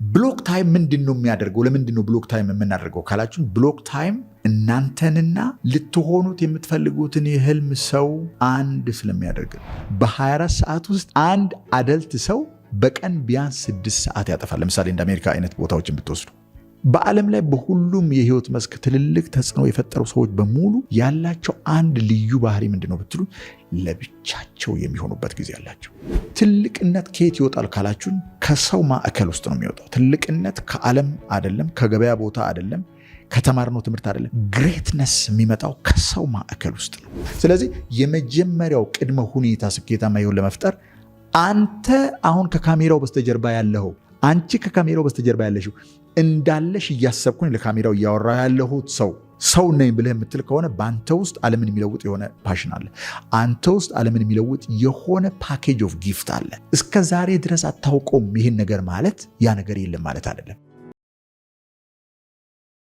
ብሎክ ታይም ምንድነው የሚያደርገው? ለምንድነው ብሎክ ታይም የምናደርገው ካላችሁ ብሎክ ታይም እናንተንና ልትሆኑት የምትፈልጉትን የህልም ሰው አንድ ስለሚያደርግ በ24 ሰዓት ውስጥ አንድ አደልት ሰው በቀን ቢያንስ 6 ሰዓት ያጠፋል። ለምሳሌ እንደ አሜሪካ አይነት ቦታዎችን ብትወስዱ በዓለም ላይ በሁሉም የህይወት መስክ ትልልቅ ተጽዕኖ የፈጠሩ ሰዎች በሙሉ ያላቸው አንድ ልዩ ባህሪ ምንድነው ብትሉ ለብቻቸው የሚሆኑበት ጊዜ አላቸው። ትልቅነት ከየት ይወጣል ካላችሁን ከሰው ማዕከል ውስጥ ነው የሚወጣው። ትልቅነት ከዓለም አይደለም፣ ከገበያ ቦታ አይደለም፣ ከተማርነው ትምህርት አይደለም። ግሬትነስ የሚመጣው ከሰው ማዕከል ውስጥ ነው። ስለዚህ የመጀመሪያው ቅድመ ሁኔታ ስኬታማ ይሆን ለመፍጠር አንተ አሁን ከካሜራው በስተጀርባ ያለው አንቺ ከካሜራው በስተጀርባ ያለሽው እንዳለሽ እያሰብኩኝ ለካሜራው እያወራ ያለሁት ሰው ነኝ ብለህ የምትል ከሆነ በአንተ ውስጥ ዓለምን የሚለውጥ የሆነ ፓሽን አለ። አንተ ውስጥ ዓለምን የሚለውጥ የሆነ ፓኬጅ ኦፍ ጊፍት አለ። እስከ ዛሬ ድረስ አታውቀውም። ይህን ነገር ማለት ያ ነገር የለም ማለት አይደለም።